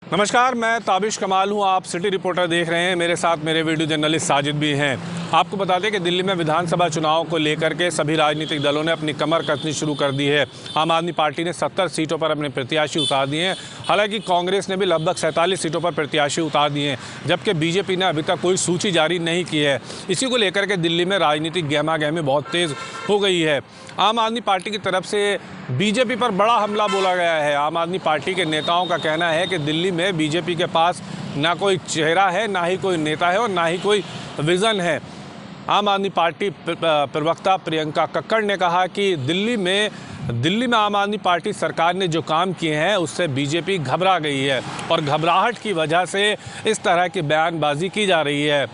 नमस्कार, मैं ताबिश कमाल हूं। आप सिटी रिपोर्टर देख रहे हैं। मेरे साथ मेरे वीडियो जर्नलिस्ट साजिद भी हैं। आपको बता दें कि दिल्ली में विधानसभा चुनाव को लेकर के सभी राजनीतिक दलों ने अपनी कमर कसनी शुरू कर दी है। आम आदमी पार्टी ने 70 सीटों पर अपने प्रत्याशी उतार दिए हैं। हालांकि कांग्रेस ने भी लगभग 47 सीटों पर प्रत्याशी उतार दिए हैं, जबकि बीजेपी ने अभी तक कोई सूची जारी नहीं की है। इसी को लेकर के दिल्ली में राजनीतिक गहमा-गहमी बहुत तेज़ हो गई है। आम आदमी पार्टी की तरफ से बीजेपी पर बड़ा हमला बोला गया है। आम आदमी पार्टी के नेताओं का कहना है कि दिल्ली में बीजेपी के पास ना कोई चेहरा है, ना ही कोई नेता है और ना ही कोई विज़न है। आम आदमी पार्टी प्रवक्ता प्रियंका कक्कड़ ने कहा कि दिल्ली में आम आदमी पार्टी सरकार ने जो काम किए हैं उससे बीजेपी घबरा गई है और घबराहट की वजह से इस तरह की बयानबाजी की जा रही है।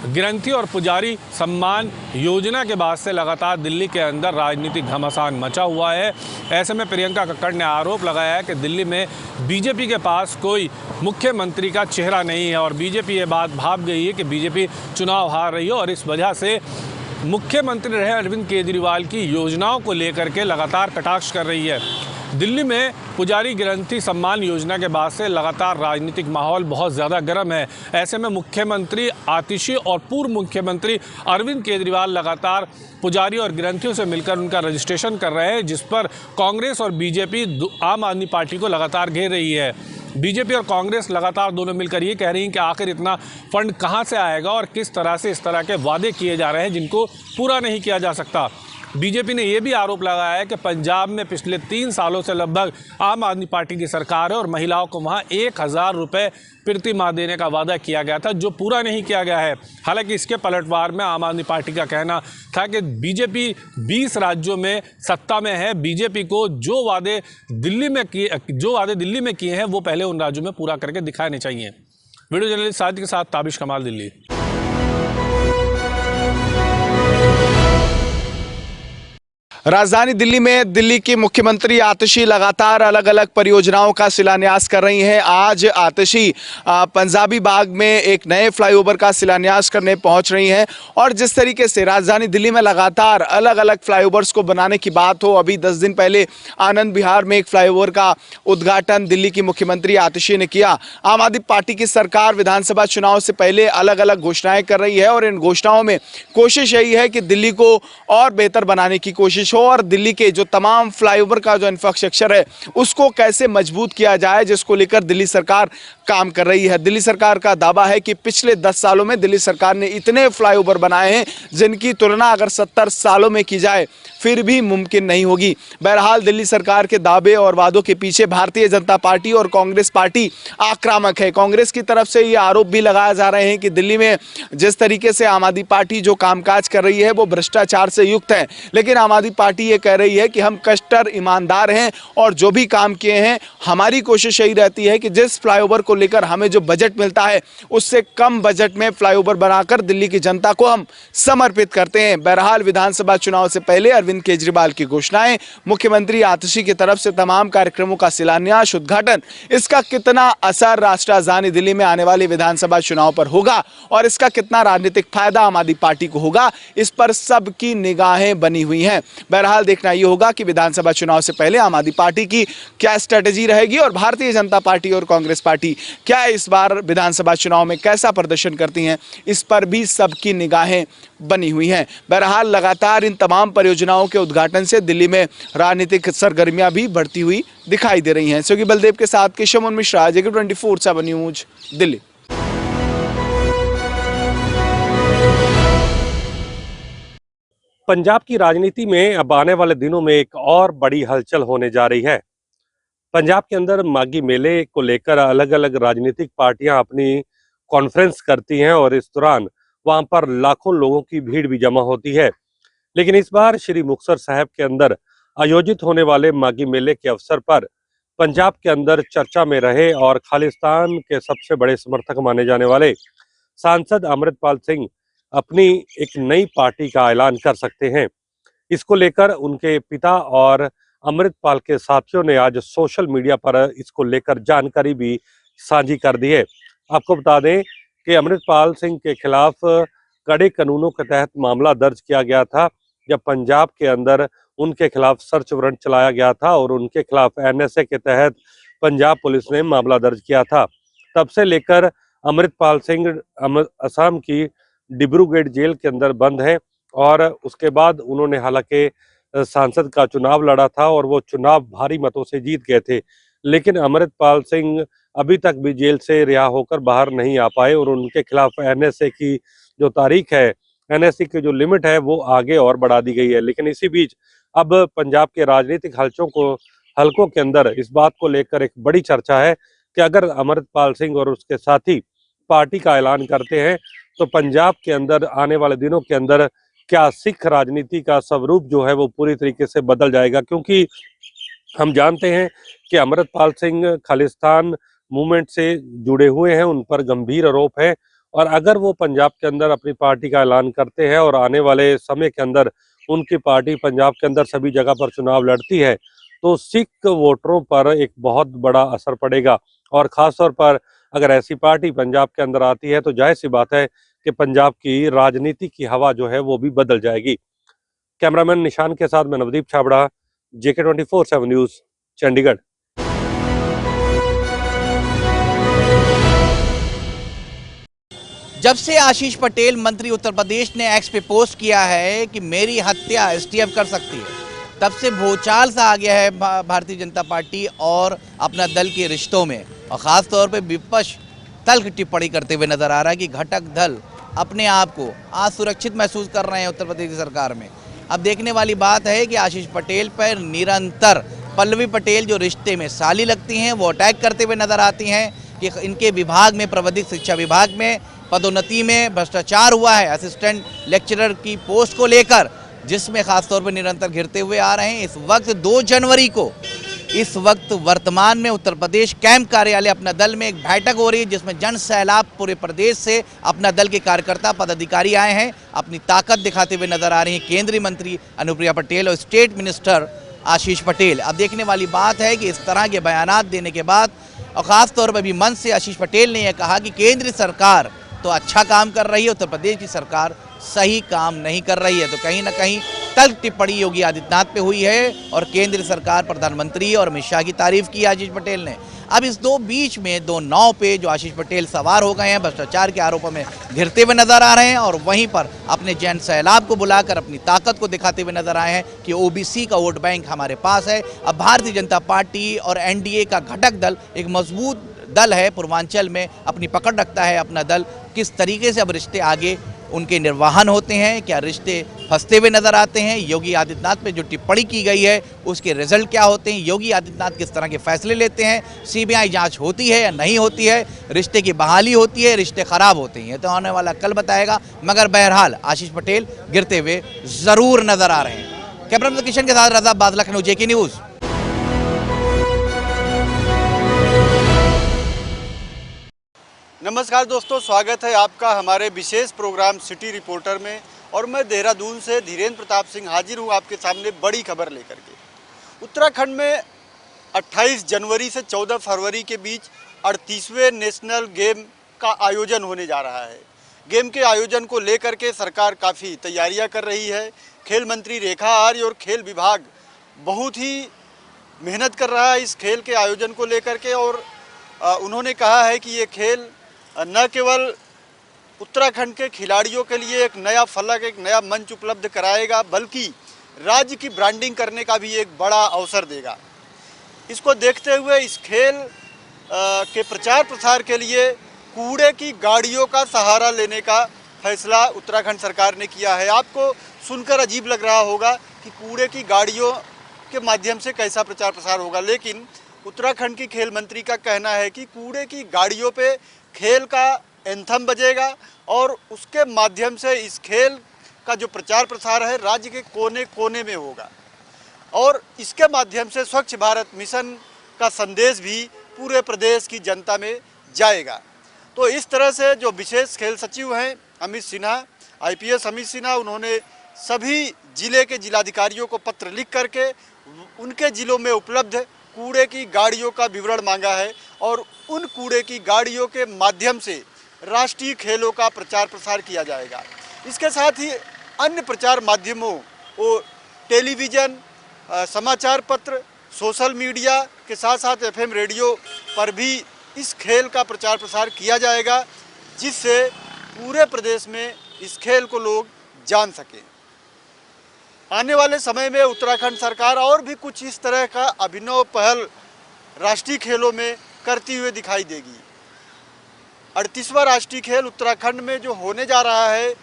ग्रंथी और पुजारी सम्मान योजना के बाद से लगातार दिल्ली के अंदर राजनीतिक घमासान मचा हुआ है। ऐसे में प्रियंका कक्कड़ ने आरोप लगाया है कि दिल्ली में बीजेपी के पास कोई मुख्यमंत्री का चेहरा नहीं है और बीजेपी ये बात भाप गई है कि बीजेपी चुनाव हार रही है और इस वजह से मुख्यमंत्री रहे अरविंद केजरीवाल की योजनाओं को लेकर के लगातार कटाक्ष कर रही है। दिल्ली में पुजारी ग्रंथी सम्मान योजना के बाद से लगातार राजनीतिक माहौल बहुत ज़्यादा गर्म है। ऐसे में मुख्यमंत्री आतिशी और पूर्व मुख्यमंत्री अरविंद केजरीवाल लगातार पुजारी और ग्रंथियों से मिलकर उनका रजिस्ट्रेशन कर रहे हैं, जिस पर कांग्रेस और बीजेपी आम आदमी पार्टी को लगातार घेर रही है। बीजेपी और कांग्रेस लगातार दोनों मिलकर ये कह रही हैं कि आखिर इतना फंड कहां से आएगा और किस तरह से इस तरह के वादे किए जा रहे हैं जिनको पूरा नहीं किया जा सकता। बीजेपी ने यह भी आरोप लगाया है कि पंजाब में पिछले 3 सालों से लगभग आम आदमी पार्टी की सरकार है और महिलाओं को वहां 1000 रुपये प्रति माह देने का वादा किया गया था, जो पूरा नहीं किया गया है। हालांकि इसके पलटवार में आम आदमी पार्टी का कहना था कि बीजेपी 20 राज्यों में सत्ता में है। बीजेपी को जो वादे दिल्ली में किए हैं वो पहले उन राज्यों में पूरा करके दिखाने चाहिए। वीडियो जर्नलिस्ट साजिद के साथ ताबिश कमाल, दिल्ली। राजधानी दिल्ली में दिल्ली की मुख्यमंत्री आतिशी लगातार अलग अलग परियोजनाओं का शिलान्यास कर रही हैं। आज आतिशी पंजाबी बाग में एक नए फ्लाईओवर का शिलान्यास करने पहुंच रही हैं और जिस तरीके से राजधानी दिल्ली में लगातार अलग अलग फ्लाईओवर्स को बनाने की बात हो, अभी 10 दिन पहले आनंद विहार में एक फ्लाईओवर का उद्घाटन दिल्ली की मुख्यमंत्री आतिशी ने किया। आम आदमी पार्टी की सरकार विधानसभा चुनाव से पहले अलग अलग घोषणाएं कर रही है और इन घोषणाओं में कोशिश यही है कि दिल्ली को और बेहतर बनाने की कोशिश और दिल्ली के जो तमाम फ्लाईओवर का जो इंफ्रास्ट्रक्चर है उसको कैसे मजबूत किया जाए, जिसको लेकर दिल्ली सरकार काम कर रही है। दिल्ली सरकार का दावा है कि पिछले 10 सालों में दिल्ली सरकार ने इतने फ्लाईओवर बनाए हैं जिनकी तुलना अगर 70 सालों में की जाए फिर भी मुमकिन नहीं होगी। बहरहाल दिल्ली सरकार के दावे और वादों के पीछे भारतीय जनता पार्टी और कांग्रेस पार्टी आक्रामक है। कांग्रेस की तरफ से ये आरोप भी लगाए जा रहे हैं कि दिल्ली में जिस तरीके से आम आदमी पार्टी जो कामकाज कर रही है वो भ्रष्टाचार से युक्त है, लेकिन आम आदमी पार्टी ये कह रही है कि हम कष्टर ईमानदार हैं और जो भी काम किए हैं हमारी कोशिश यही रहती है कि जिस फ्लाईओवर को लेकर हमें जो बजट मिलता है उससे कम बजट में फ्लाईओवर बनाकर दिल्ली की जनता को हम समर्पित करते हैं। बहरहाल विधानसभा चुनाव से पहले अरविंद केजरीवाल की घोषणाएं, मुख्यमंत्री आतिशी की तरफ से तमाम कार्यक्रमों का शिलान्यास, उद्घाटन, इसका कितना असर राजधानी दिल्ली में आने वाले विधानसभा चुनाव पर होगा और इसका कितना राजनीतिक फायदा आम आदमी पार्टी को होगा, इस पर सबकी निगाहें बनी हुई हैं। बहरहाल देखना यह होगा कि विधानसभा चुनाव से पहले आम आदमी पार्टी की क्या स्ट्रेटेजी रहेगी और भारतीय जनता पार्टी और कांग्रेस पार्टी क्या इस बार विधानसभा चुनाव में कैसा प्रदर्शन करती हैं, इस पर भी सबकी निगाहें बनी हुई हैं। बहरहाल लगातार इन तमाम परियोजनाओं के उद्घाटन से दिल्ली में राजनीतिक सरगर्मियां भी बढ़ती हुई दिखाई दे रही हैं। सहयोगी बलदेव के साथ केशव मिश्रा, जेके 24/7 न्यूज, दिल्ली। पंजाब की राजनीति में अब आने वाले दिनों में एक और बड़ी हलचल होने जा रही है। पंजाब के अंदर माघी मेले को लेकर अलग अलग राजनीतिक पार्टियां अपनी कॉन्फ्रेंस करती हैं और इस दौरान वहां पर लाखों लोगों की भीड़ भी जमा होती है। लेकिन इस बार श्री मुक्तसर साहिब के अंदर आयोजित होने वाले माघी मेले के अवसर पर पंजाब के अंदर चर्चा में रहे और खालिस्तान के सबसे बड़े समर्थक माने जाने वाले सांसद अमृतपाल सिंह अपनी एक नई पार्टी का ऐलान कर सकते हैं। इसको लेकर उनके पिता और अमृतपाल के साथियों ने आज सोशल मीडिया पर इसको लेकर जानकारी भी साझी कर दी है। आपको बता दें कि अमृतपाल सिंह के खिलाफ कड़े कानूनों के तहत मामला दर्ज किया गया था, जब पंजाब के अंदर उनके खिलाफ सर्च वारंट चलाया गया था और उनके खिलाफ एनएसए के तहत पंजाब पुलिस ने मामला दर्ज किया था। तब से लेकर अमृतपाल सिंह असम की डिब्रूगढ़ जेल के अंदर बंद है और उसके बाद उन्होंने हालांकि सांसद का चुनाव लड़ा था और वो चुनाव भारी मतों से जीत गए थे, लेकिन अमृतपाल सिंह अभी तक भी जेल से रिहा होकर बाहर नहीं आ पाए और उनके खिलाफ एनएसए की जो तारीख है, एनएसए की जो लिमिट है वो आगे और बढ़ा दी गई है। लेकिन इसी बीच अब पंजाब के राजनीतिक हलकों के अंदर इस बात को लेकर एक बड़ी चर्चा है कि अगर अमृतपाल सिंह और उसके साथी पार्टी का ऐलान करते हैं तो पंजाब के अंदर आने वाले दिनों के अंदर क्या सिख राजनीति का स्वरूप जो है वो पूरी तरीके से बदल जाएगा, क्योंकि हम जानते हैं कि अमृतपाल सिंह खालिस्तान मूवमेंट से जुड़े हुए हैं, उन पर गंभीर आरोप है और अगर वो पंजाब के अंदर अपनी पार्टी का ऐलान करते हैं और आने वाले समय के अंदर उनकी पार्टी पंजाब के अंदर सभी जगह पर चुनाव लड़ती है तो सिख वोटरों पर एक बहुत बड़ा असर पड़ेगा और खासतौर पर अगर ऐसी पार्टी पंजाब के अंदर आती है तो जाहिर सी बात है कि पंजाब की राजनीति की हवा जो है वो भी बदल जाएगी। कैमरामैन निशान के साथ मैं नवदीप छाबड़ा, JK 24/7 न्यूज, चंडीगढ़। जब से आशीष पटेल मंत्री उत्तर प्रदेश ने एक्स पे पोस्ट किया है कि मेरी हत्या STF कर सकती है, तब से भूचाल सा आ गया है भारतीय जनता पार्टी और अपना दल के रिश्तों में, और ख़ास तौर पे विपक्ष तल्ख टिप्पणी करते हुए नजर आ रहा है कि घटक दल अपने आप को आज सुरक्षित महसूस कर रहे हैं उत्तर प्रदेश की सरकार में। अब देखने वाली बात है कि आशीष पटेल पर निरंतर पल्लवी पटेल जो रिश्ते में साली लगती हैं वो अटैक करते हुए नजर आती हैं कि इनके विभाग में, प्रवर्धित शिक्षा विभाग में पदोन्नति में भ्रष्टाचार हुआ है असिस्टेंट लेक्चरर की पोस्ट को लेकर, जिसमें खासतौर पर निरंतर घिरते हुए आ रहे हैं। इस वक्त 2 जनवरी को इस वक्त वर्तमान में उत्तर प्रदेश कैंप कार्यालय अपना दल में एक बैठक हो रही है, जिसमें जन सैलाब पूरे प्रदेश से अपना दल के कार्यकर्ता पदाधिकारी आए हैं, अपनी ताकत दिखाते हुए नजर आ रही हैं केंद्रीय मंत्री अनुप्रिया पटेल और स्टेट मिनिस्टर आशीष पटेल। अब देखने वाली बात है कि इस तरह के बयानात देने के बाद और ख़ास तौर पर भी मंच से आशीष पटेल ने यह कहा कि केंद्र सरकार तो अच्छा काम कर रही है, उत्तर प्रदेश की सरकार सही काम नहीं कर रही है। तो कहीं ना कहीं तल्ख टिप्पणी योगी आदित्यनाथ पे हुई है और केंद्र सरकार, प्रधानमंत्री और अमित शाह की तारीफ की आशीष पटेल ने। अब इस बीच में 2 नाव पे जो आशीष पटेल सवार हो गए हैं, भ्रष्टाचार के आरोपों में घिरते हुए नजर आ रहे हैं और वहीं पर अपने जैन सैलाब को बुलाकर अपनी ताकत को दिखाते हुए नजर आए हैं कि OBC का वोट बैंक हमारे पास है। अब भारतीय जनता पार्टी और NDA का घटक दल एक मजबूत दल है, पूर्वांचल में अपनी पकड़ रखता है अपना दल। किस तरीके से अब रिश्ते आगे उनके निर्वाहन होते हैं, क्या रिश्ते फंसते हुए नजर आते हैं, योगी आदित्यनाथ पे जो टिप्पणी की गई है उसके रिजल्ट क्या होते हैं, योगी आदित्यनाथ किस तरह के फैसले लेते हैं, CBI जांच होती है या नहीं होती है, रिश्ते की बहाली होती है, रिश्ते खराब होते हैं, तो आने वाला कल बताएगा। मगर बहरहाल आशीष पटेल गिरते हुए जरूर नजर आ रहे हैं। कैमरामैन किशन के साथ रजा बादल, लखनऊ, JK न्यूज। नमस्कार दोस्तों, स्वागत है आपका हमारे विशेष प्रोग्राम सिटी रिपोर्टर में और मैं देहरादून से धीरेन्द्र प्रताप सिंह हाजिर हूँ आपके सामने बड़ी खबर लेकर के। उत्तराखंड में 28 जनवरी से 14 फरवरी के बीच 38वें नेशनल गेम का आयोजन होने जा रहा है। गेम के आयोजन को लेकर के सरकार काफ़ी तैयारियां कर रही है। खेल मंत्री रेखा आर्य और खेल विभाग बहुत ही मेहनत कर रहा है इस खेल के आयोजन को लेकर के और उन्होंने कहा है कि ये खेल न केवल उत्तराखंड के खिलाड़ियों के लिए एक नया फलक, एक नया मंच उपलब्ध कराएगा, बल्कि राज्य की ब्रांडिंग करने का भी एक बड़ा अवसर देगा। इसको देखते हुए इस खेल के प्रचार प्रसार के लिए कूड़े की गाड़ियों का सहारा लेने का फैसला उत्तराखंड सरकार ने किया है। आपको सुनकर अजीब लग रहा होगा कि कूड़े की गाड़ियों के माध्यम से कैसा प्रचार प्रसार होगा, लेकिन उत्तराखंड की खेल मंत्री का कहना है कि कूड़े की गाड़ियों पे खेल का एंथम बजेगा और उसके माध्यम से इस खेल का जो प्रचार प्रसार है राज्य के कोने कोने में होगा और इसके माध्यम से स्वच्छ भारत मिशन का संदेश भी पूरे प्रदेश की जनता में जाएगा। तो इस तरह से जो विशेष खेल सचिव हैं अमित सिन्हा, IPS अमित सिन्हा, उन्होंने सभी जिले के जिलाधिकारियों को पत्र लिख करके उनके जिलों में उपलब्ध कूड़े की गाड़ियों का विवरण मांगा है और उन कूड़े की गाड़ियों के माध्यम से राष्ट्रीय खेलों का प्रचार प्रसार किया जाएगा। इसके साथ ही अन्य प्रचार माध्यमों, वो टेलीविज़न, समाचार पत्र सोशल मीडिया के साथ साथ एफएम रेडियो पर भी इस खेल का प्रचार प्रसार किया जाएगा, जिससे पूरे प्रदेश में इस खेल को लोग जान सकें। आने वाले समय में उत्तराखंड सरकार और भी कुछ इस तरह का अभिनव पहल राष्ट्रीय खेलों में करती हुई दिखाई देगी। 38वां राष्ट्रीय खेल उत्तराखंड में जो होने जा रहा है,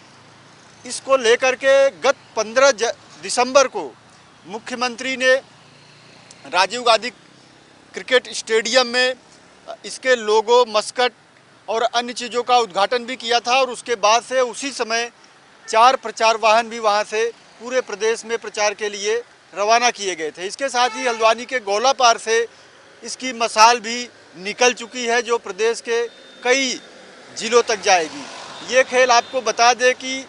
इसको लेकर के गत 15 दिसंबर को मुख्यमंत्री ने राजीव गांधी क्रिकेट स्टेडियम में इसके लोगो, मस्कट और अन्य चीज़ों का उद्घाटन भी किया था और उसके बाद से उसी समय 4 प्रचार वाहन भी वहां से पूरे प्रदेश में प्रचार के लिए रवाना किए गए थे। इसके साथ ही हल्द्वानी के गोलापार से इसकी मसाल भी निकल चुकी है, जो प्रदेश के कई जिलों तक जाएगी। ये खेल आपको बता दें कि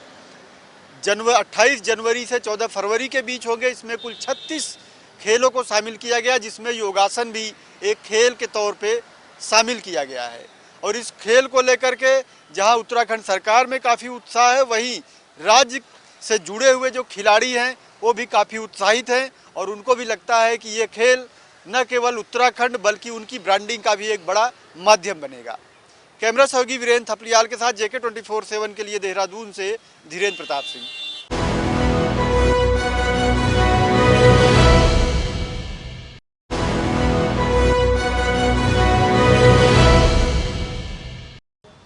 28 जनवरी से 14 फरवरी के बीच होंगे। इसमें कुल 36 खेलों को शामिल किया गया, जिसमें योगासन भी एक खेल के तौर पे शामिल किया गया है। और इस खेल को लेकर के जहां उत्तराखंड सरकार में काफ़ी उत्साह है, वहीं राज्य से जुड़े हुए जो खिलाड़ी हैं वो भी काफ़ी उत्साहित हैं और उनको भी लगता है कि ये खेल न केवल उत्तराखंड बल्कि उनकी ब्रांडिंग का भी एक बड़ा माध्यम बनेगा। कैमरा सहयोगी वीरेंद्र थपलियाल के साथ JK 24/7 के लिए देहरादून से धीरेन्द्र प्रताप सिंह।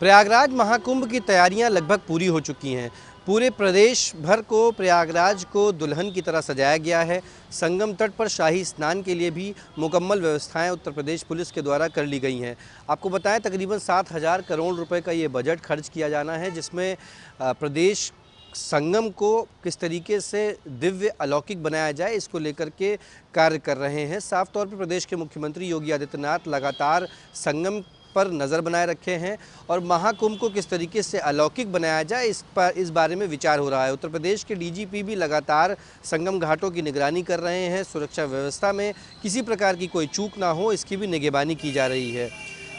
प्रयागराज महाकुंभ की तैयारियां लगभग पूरी हो चुकी हैं। पूरे प्रदेश भर को प्रयागराज को दुल्हन की तरह सजाया गया है। संगम तट पर शाही स्नान के लिए भी मुकम्मल व्यवस्थाएं उत्तर प्रदेश पुलिस के द्वारा कर ली गई हैं। आपको बताएं, तकरीबन 7,000 करोड़ रुपए का ये बजट खर्च किया जाना है, जिसमें प्रदेश संगम को किस तरीके से दिव्य अलौकिक बनाया जाए, इसको लेकर के कार्य कर रहे हैं। साफ तौर पर प्रदेश के मुख्यमंत्री योगी आदित्यनाथ लगातार संगम पर नज़र बनाए रखे हैं और महाकुंभ को किस तरीके से अलौकिक बनाया जाए इस बारे में विचार हो रहा है। उत्तर प्रदेश के डीजीपी भी लगातार संगम घाटों की निगरानी कर रहे हैं। सुरक्षा व्यवस्था में किसी प्रकार की कोई चूक ना हो, इसकी भी निगरानी की जा रही है।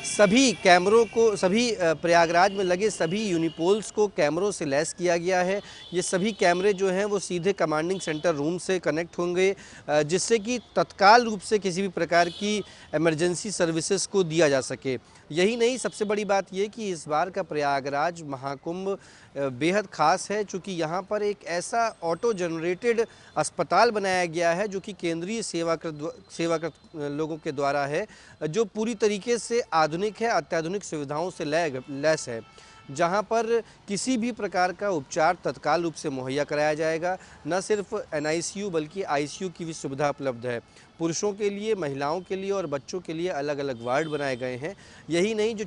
सभी कैमरों को, सभी प्रयागराज में लगे सभी यूनिपोल्स को कैमरों से लैस किया गया है। ये सभी कैमरे जो हैं वो सीधे कमांडिंग सेंटर रूम से कनेक्ट होंगे, जिससे कि तत्काल रूप से किसी भी प्रकार की इमरजेंसी सर्विसेज को दिया जा सके। यही नहीं, सबसे बड़ी बात ये कि इस बार का प्रयागराज महाकुंभ बेहद ख़ास है, चूँकि यहाँ पर एक ऐसा ऑटो जनरेटेड अस्पताल बनाया गया है जो कि केंद्रीय सेवाकृत लोगों के द्वारा है, जो पूरी तरीके से आधुनिक है, अत्याधुनिक सुविधाओं से लैस है, जहां पर किसी भी प्रकार का उपचार तत्काल रूप से मुहैया कराया जाएगा। न सिर्फ NICU बल्कि ICU की भी सुविधा उपलब्ध है। पुरुषों के लिए, महिलाओं के लिए और बच्चों के लिए अलग अलग वार्ड बनाए गए हैं। यही नहीं, जो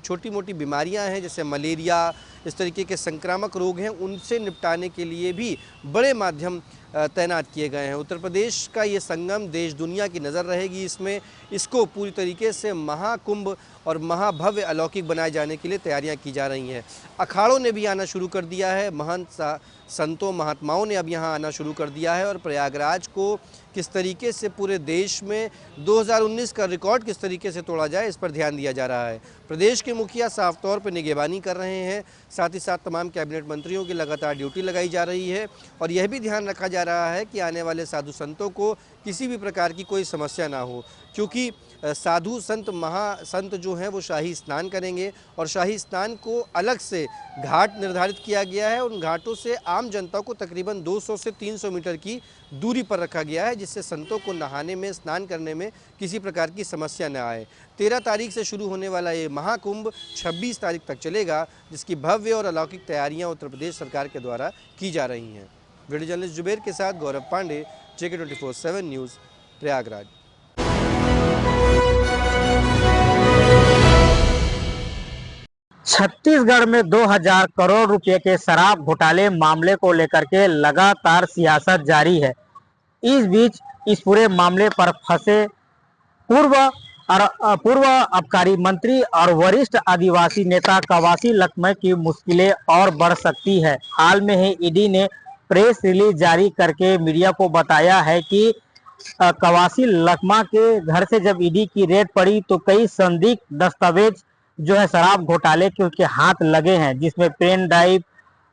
छोटी मोटी बीमारियां हैं जैसे मलेरिया, इस तरीके के संक्रामक रोग हैं, उनसे निपटाने के लिए भी बड़े माध्यम तैनात किए गए हैं। उत्तर प्रदेश का ये संगम देश दुनिया की नज़र रहेगी इसमें। इसको पूरी तरीके से महाकुंभ और महाभव्य अलौकिक बनाए जाने के लिए तैयारियां की जा रही हैं। अखाड़ों ने भी आना शुरू कर दिया है, महंत संतों महात्माओं ने अब यहाँ आना शुरू कर दिया है और प्रयागराज को किस तरीके से पूरे देश में 2019 का रिकॉर्ड किस तरीके से तोड़ा जाए, इस पर ध्यान दिया जा रहा है। प्रदेश के मुखिया साफ तौर पर निगरानी कर रहे हैं, साथ ही साथ तमाम कैबिनेट मंत्रियों की लगातार ड्यूटी लगाई जा रही है और यह भी ध्यान रखा जा रहा है कि आने वाले साधु संतों को किसी भी प्रकार की कोई समस्या ना हो, क्योंकि साधु संत महासंत जो हैं वो शाही स्नान करेंगे और शाही स्नान को अलग से घाट निर्धारित किया गया है। उन घाटों से आम जनता को तकरीबन 200 से 300 मीटर की दूरी पर रखा गया है, जिससे संतों को नहाने में, स्नान करने में किसी प्रकार की समस्या न आए। 13 तारीख से शुरू होने वाला ये महाकुंभ 26 तारीख तक चलेगा, जिसकी भव्य और अलौकिक तैयारियां उत्तर प्रदेश सरकार के द्वारा की जा रही हैं। वीडियो जर्नलिस्ट जुबेर के साथ गौरव पांडे, JK 24/7 न्यूज़, प्रयागराज। छत्तीसगढ़ में 2000 करोड़ रुपए के शराब घोटाले मामले को लेकर के लगातार सियासत जारी है। इस बीच इस पूरे मामले पर फंसे पूर्व आबकारी मंत्री और वरिष्ठ आदिवासी नेता कवासी लखमा की मुश्किलें और बढ़ सकती है। हाल में ही ईडी ने प्रेस रिलीज जारी करके मीडिया को बताया है कि कवासी लखमा के घर से जब ईडी की रेड पड़ी तो कई संदिग्ध दस्तावेज जो है शराब घोटाले के उसके हाथ लगे हैं, जिसमें पेन ड्राइव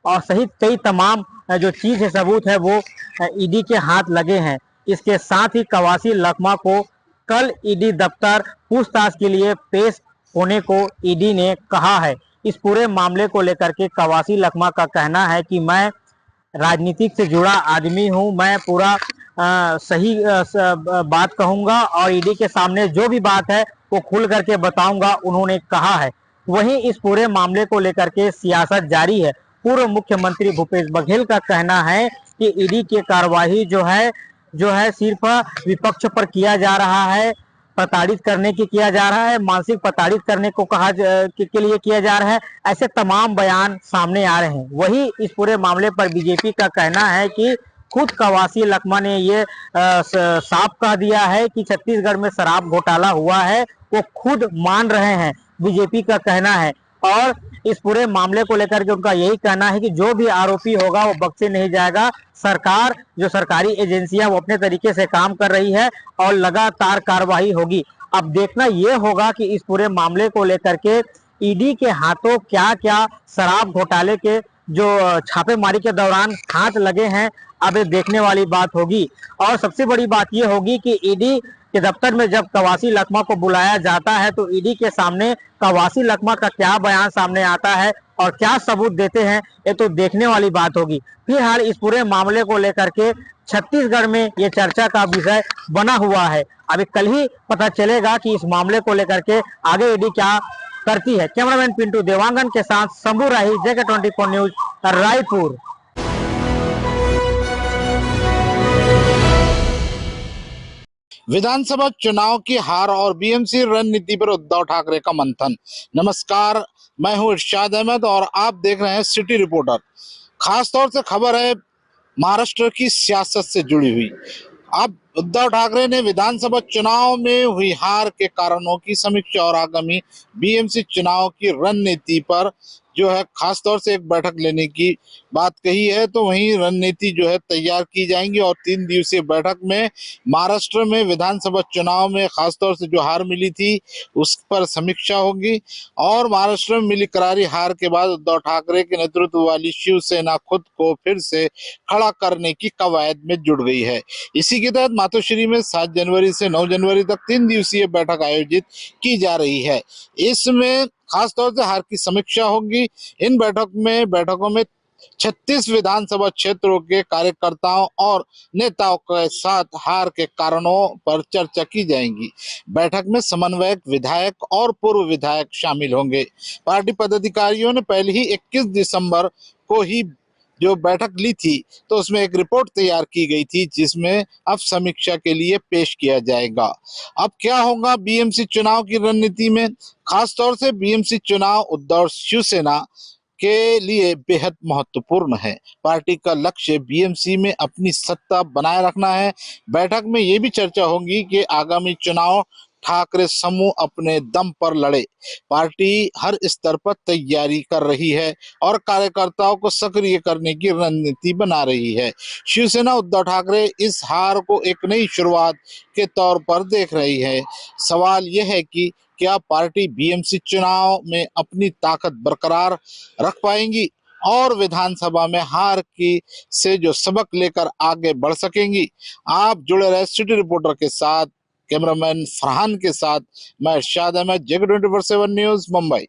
और सहित कई तमाम जो चीज है, सबूत है, वो ईडी के हाथ लगे हैं। इसके साथ ही कवासी लकमा को कल ईडी दफ्तर पूछताछ के लिए पेश होने को ईडी ने कहा है। इस पूरे मामले को लेकर के कवासी लकमा का कहना है कि मैं राजनीतिक से जुड़ा आदमी हूं, मैं पूरा सही बात कहूंगा और ईडी के सामने जो भी बात है वो खुल करके बताऊंगा, उन्होंने कहा है। वहीं इस पूरे मामले को लेकर के सियासत जारी है। पूर्व मुख्यमंत्री भूपेश बघेल का कहना है कि ईडी की कार्रवाई जो है सिर्फ विपक्ष पर किया जा रहा है, प्रताड़ित करने की किया जा रहा है, मानसिक प्रताड़ित करने को के लिए किया जा रहा है। ऐसे तमाम बयान सामने आ रहे हैं। वही इस पूरे मामले पर बीजेपी का कहना है कि खुद कवासी लकमा ने ये साफ कह दिया है कि छत्तीसगढ़ में शराब घोटाला हुआ है, वो खुद मान रहे हैं, बीजेपी का कहना है। और इस पूरे मामले को लेकर के उनका यही कहना है कि जो भी आरोपी होगा वो बख्शे नहीं जाएगा। सरकार, जो सरकारी एजेंसियां, वो अपने तरीके से काम कर रही है और लगातार कार्रवाई होगी। अब देखना ये होगा कि इस पूरे मामले को लेकर के ईडी के हाथों क्या क्या शराब घोटाले के जो छापेमारी के दौरान हाथ लगे हैं, अब ये देखने वाली बात होगी। और सबसे बड़ी बात ये होगी कि ईडी के दफ्तर में जब कवासी लकमा को बुलाया जाता है तो ईडी के सामने कवासी लकमा का क्या बयान सामने आता है और क्या सबूत देते हैं, ये तो देखने वाली बात होगी। फिलहाल इस पूरे मामले को लेकर के छत्तीसगढ़ में ये चर्चा का विषय बना हुआ है। अभी कल ही पता चलेगा कि इस मामले को लेकर के आगे ईडी क्या करती है। कैमरामैन पिंटू देवांगन के साथ शंभू राही, JK24 न्यूज, रायपुर। विधानसभा चुनाव की हार और बीएमसी रणनीति पर उद्धव ठाकरे का मंथन। नमस्कार, मैं हूं इरशाद अहमद और आप देख रहे हैं सिटी रिपोर्टर। खास तौर से खबर है महाराष्ट्र की सियासत से जुड़ी हुई। अब उद्धव ठाकरे ने विधानसभा चुनाव में हुई हार के कारणों की समीक्षा और आगामी बीएमसी चुनाव की रणनीति पर जो है खास तौर से एक बैठक लेने की बात कही है। तो वहीं रणनीति जो है तैयार की जाएंगी और 3 दिवसीय बैठक में महाराष्ट्र में विधानसभा चुनाव में खास तौर से जो हार मिली थी उस पर समीक्षा होगी। और महाराष्ट्र में मिली करारी हार के बाद उद्धव ठाकरे के नेतृत्व वाली शिवसेना खुद को फिर से खड़ा करने की कवायद में जुट गई है। इसी के तहत मातोश्री में 7 जनवरी से 9 जनवरी तक 3 दिवसीय बैठक आयोजित की जा रही है। इसमें खास तौर से हार की समीक्षा होगी। इन बैठकों में 36 विधानसभा क्षेत्रों के कार्यकर्ताओं और नेताओं के साथ हार के कारणों पर चर्चा की जाएगी। बैठक में समन्वयक, विधायक और पूर्व विधायक शामिल होंगे। पार्टी पदाधिकारियों ने पहले ही 21 दिसंबर को ही जो बैठक ली थी तो उसमें एक रिपोर्ट तैयार की गई थी जिसमें अब समीक्षा के लिए पेश किया जाएगा। अब क्या होगा बीएमसी चुनाव की रणनीति में? खास तौर से बीएमसी चुनाव उद्धव और शिवसेना के लिए बेहद महत्वपूर्ण है। पार्टी का लक्ष्य बीएमसी में अपनी सत्ता बनाए रखना है। बैठक में ये भी चर्चा होगी कि आगामी चुनाव ठाकरे समूह अपने दम पर लड़े। पार्टी हर स्तर पर तैयारी कर रही है और कार्यकर्ताओं को सक्रिय करने की रणनीति बना रही है। शिवसेना उद्धव ठाकरे इस हार को एक नई शुरुआत के तौर पर देख रही है। सवाल यह है कि क्या पार्टी बीएमसी चुनाव में अपनी ताकत बरकरार रख पाएंगी और विधानसभा में हार की से जो सबक लेकर आगे बढ़ सकेंगी? आप जुड़े रहे सिटी रिपोर्टर के साथ। कैमरामैन फरहान के साथ मैं इरशाद अहमद, JK24 न्यूज, मुंबई।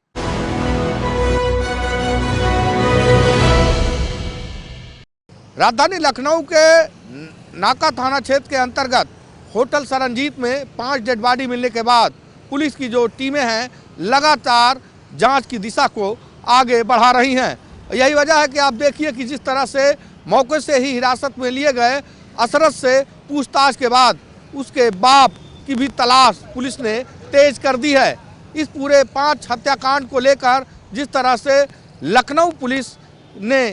राजधानी लखनऊ के नाका थाना क्षेत्र के अंतर्गत होटल सरंजीत में 5 डेड बॉडी मिलने के बाद पुलिस की जो टीमें हैं लगातार जांच की दिशा को आगे बढ़ा रही हैं। यही वजह है कि आप देखिए कि जिस तरह से मौके से ही हिरासत में लिए गए असरत से पूछताछ के बाद उसके बाप की भी तलाश पुलिस ने तेज कर दी है। इस पूरे 5 हत्याकांड को लेकर जिस तरह से लखनऊ पुलिस ने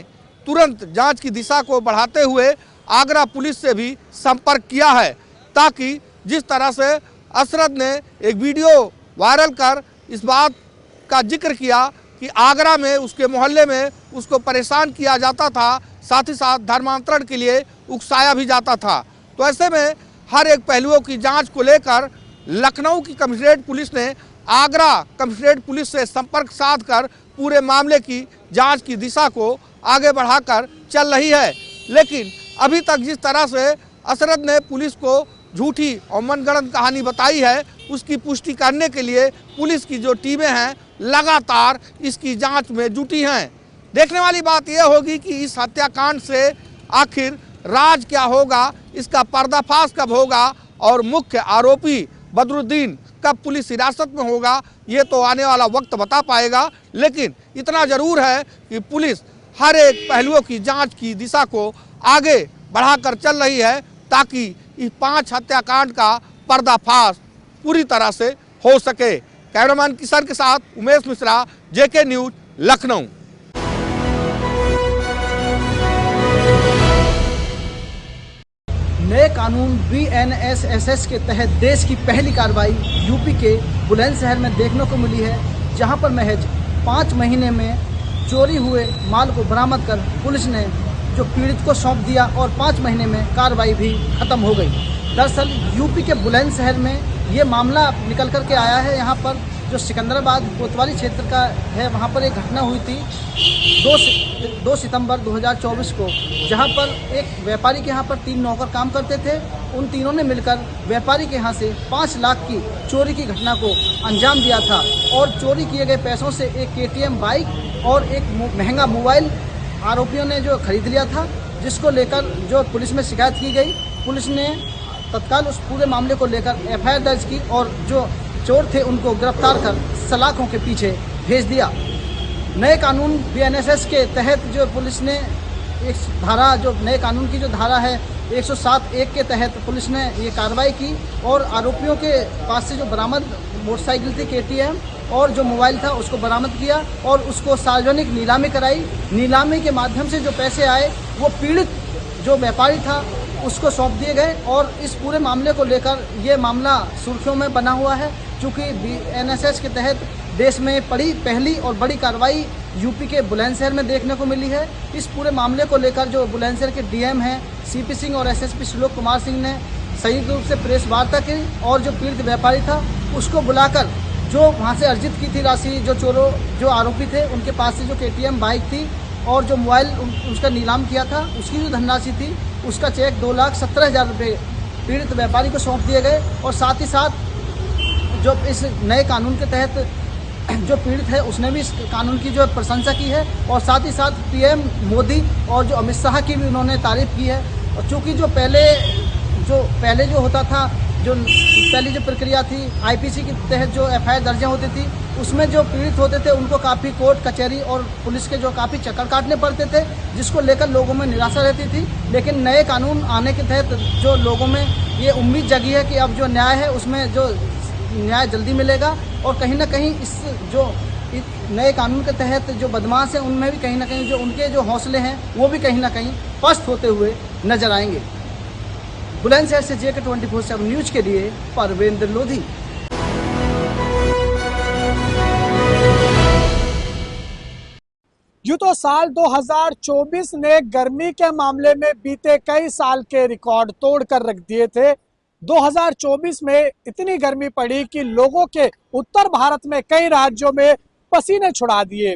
तुरंत जांच की दिशा को बढ़ाते हुए आगरा पुलिस से भी संपर्क किया है, ताकि जिस तरह से असरत ने एक वीडियो वायरल कर इस बात का जिक्र किया कि आगरा में उसके मोहल्ले में उसको परेशान किया जाता था, साथ ही साथ धर्मांतरण के लिए उकसाया भी जाता था। तो ऐसे में हर एक पहलुओं की जांच को लेकर लखनऊ की कमिश्नरेट पुलिस ने आगरा कमिश्नरेट पुलिस से संपर्क साधकर पूरे मामले की जांच की दिशा को आगे बढ़ाकर चल रही है। लेकिन अभी तक जिस तरह से असरद ने पुलिस को झूठी और मनगढ़ंत कहानी बताई है, उसकी पुष्टि करने के लिए पुलिस की जो टीमें हैं लगातार इसकी जांच में जुटी हैं। देखने वाली बात यह होगी कि इस हत्याकांड से आखिर राज क्या होगा, इसका पर्दाफाश कब होगा और मुख्य आरोपी बदरुद्दीन कब पुलिस हिरासत में होगा, ये तो आने वाला वक्त बता पाएगा। लेकिन इतना जरूर है कि पुलिस हर एक पहलुओं की जांच की दिशा को आगे बढ़ाकर चल रही है ताकि इस 5 हत्याकांड का पर्दाफाश पूरी तरह से हो सके। कैमरामैन किशन के साथ उमेश मिश्रा, जेके न्यूज, लखनऊ। नए कानून BNSS के तहत देश की पहली कार्रवाई यूपी के बुलंदशहर में देखने को मिली है, जहां पर महज 5 महीने में चोरी हुए माल को बरामद कर पुलिस ने जो पीड़ित को सौंप दिया और 5 महीने में कार्रवाई भी खत्म हो गई। दरअसल यूपी के बुलंदशहर में ये मामला निकल कर के आया है। यहाँ पर जो सिकंदराबाद कोतवाली क्षेत्र का है, वहाँ पर एक घटना हुई थी 2 सितंबर 2024 को, जहाँ पर एक व्यापारी के यहाँ पर 3 नौकर काम करते थे। उन तीनों ने मिलकर व्यापारी के यहाँ से 5 लाख की चोरी की घटना को अंजाम दिया था और चोरी किए गए पैसों से एक KTM बाइक और एक महंगा मोबाइल आरोपियों ने जो खरीद लिया था, जिसको लेकर जो पुलिस में शिकायत की गई। पुलिस ने तत्काल उस पूरे मामले को लेकर FIR दर्ज की और जो चोर थे उनको गिरफ्तार कर सलाखों के पीछे भेज दिया। नए कानून BNSS के तहत जो पुलिस ने एक धारा, जो नए कानून की जो धारा है 107(1) के तहत पुलिस ने ये कार्रवाई की और आरोपियों के पास से जो बरामद मोटरसाइकिल थी KTM और जो मोबाइल था उसको बरामद किया और उसको सार्वजनिक नीलामी कराई। नीलामी के माध्यम से जो पैसे आए वो पीड़ित जो व्यापारी था उसको सौंप दिए गए और इस पूरे मामले को लेकर ये मामला सुर्खियों में बना हुआ है, क्योंकि BNSS के तहत देश में पहली और बड़ी कार्रवाई यूपी के बुलंदशहर में देखने को मिली है। इस पूरे मामले को लेकर जो बुलंदशहर के DM हैं CP सिंह और SSP श्लोक कुमार सिंह ने संयुक्त रूप से प्रेस वार्ता की और जो पीड़ित व्यापारी था उसको बुलाकर जो वहाँ से अर्जित की थी राशि, जो आरोपी थे उनके पास से जो KTM बाइक थी और जो मोबाइल उसका नीलाम किया था, उसकी जो धनराशि थी उसका चेक 2,17,000 रुपये पीड़ित व्यापारी को सौंप दिए गए। और साथ ही साथ जो इस नए कानून के तहत जो पीड़ित है उसने भी इस कानून की जो प्रशंसा की है और साथ ही साथ PM मोदी और जो अमित शाह की भी उन्होंने तारीफ की है। और चूँकि जो पहले जो होता था, जो पहली जो प्रक्रिया थी IPC के तहत जो FIR दर्ज होती थी, उसमें जो पीड़ित होते थे उनको काफ़ी कोर्ट कचहरी और पुलिस के जो काफ़ी चक्कर काटने पड़ते थे, जिसको लेकर लोगों में निराशा रहती थी। लेकिन नए कानून आने के तहत जो लोगों में ये उम्मीद जगी है कि अब जो न्याय है उसमें जो न्याय जल्दी मिलेगा और कहीं ना कहीं इस जो नए कानून के तहत जो बदमाश हैं उनमें भी कहीं ना कहीं जो उनके जो हौसले हैं वो भी कहीं ना कहीं पस्त होते हुए नजर आएंगे। बुलंदशहर से JK 24/7 न्यूज के लिए परवेंद्र लोधी। यूँ तो साल 2024 ने गर्मी के मामले में बीते कई साल के रिकॉर्ड तोड़ कर रख दिए थे। 2024 में इतनी गर्मी पड़ी कि लोगों के उत्तर भारत में कई राज्यों में पसीने छुड़ा दिए।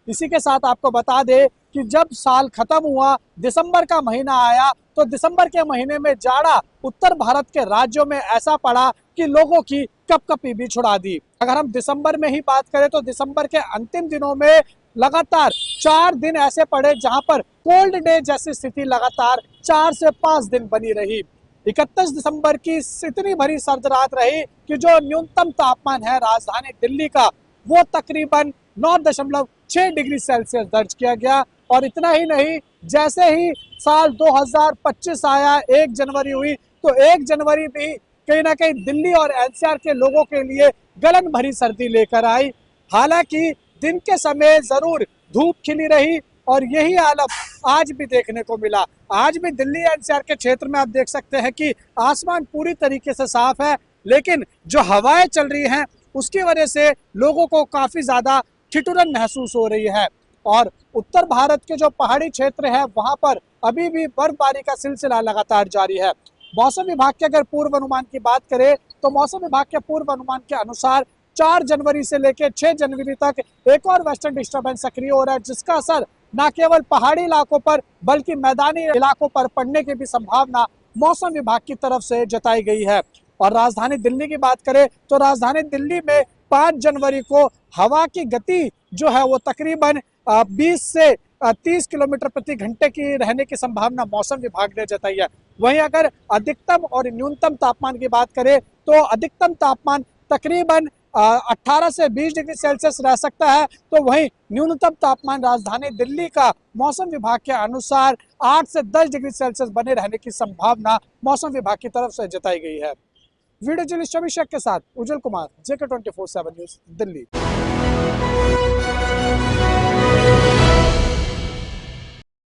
इसी के साथ आपको बता दें कि जब साल खत्म हुआ, दिसंबर का महीना आया, तो दिसंबर के महीने में जाड़ा उत्तर भारत के राज्यों में ऐसा पड़ा कि लोगों की कपकपी भी छुड़ा दी। अगर हम दिसंबर में ही बात करें तो दिसंबर के अंतिम दिनों में लगातार 4 दिन ऐसे पड़े जहां पर कोल्ड डे जैसी स्थिति लगातार 4 से 5 दिन बनी रही। 31 दिसंबर की इतनी भरी सर्द रात रही कि जो न्यूनतम तापमान है राजधानी दिल्ली का वो तकरीबन 9.6 डिग्री सेल्सियस दर्ज किया गया। और इतना ही नहीं, जैसे ही साल 2025 आया, 1 जनवरी हुई, तो 1 जनवरी भी कहीं ना कहीं दिल्ली और NCR के लोगों के लिए गलन भरी सर्दी लेकर आई। हालांकि दिन के समय जरूर धूप खिली रही और यही हालत आज भी देखने को मिला। आज भी दिल्ली NCR के क्षेत्र में आप देख सकते हैं कि आसमान पूरी तरीके से साफ है, लेकिन जो हवाएं चल रही हैं उसकी वजह से लोगों को काफी ज्यादा ठिठुरन महसूस हो रही है। और उत्तर भारत के जो पहाड़ी क्षेत्र है वहां पर अभी भी बर्फबारी का सिलसिला लगातार जारी है। मौसम विभाग के अगर पूर्व अनुमान की बात करें तो मौसम विभाग के पूर्व अनुमान के अनुसार 4 जनवरी से लेकर 6 जनवरी तक एक और वेस्टर्न डिस्टर्बेंस सक्रिय हो रहा है, जिसका असर न केवल पहाड़ी इलाकों पर बल्कि मैदानी इलाकों पर पड़ने की भी संभावना मौसम विभाग की तरफ से जताई गई है। और राजधानी दिल्ली की बात करें तो राजधानी दिल्ली में 5 जनवरी को हवा की गति जो है वो तकरीबन 20 से 30 किलोमीटर प्रति घंटे की रहने की संभावना मौसम विभाग ने जताई है। वहीं अगर अधिकतम और न्यूनतम तापमान की बात करें तो अधिकतम तापमान तकरीबन 18 से 20 डिग्री सेल्सियस रह सकता है, तो वहीं न्यूनतम तापमान राजधानी दिल्ली का मौसम विभाग के अनुसार 8 से 10 डिग्री सेल्सियस बने रहने की संभावना मौसम विभाग की तरफ से जताई गई है। वीडियो जर्नलिस्ट अभिषेक के साथ उज्जवल कुमार, JK24/7 न्यूज, दिल्ली।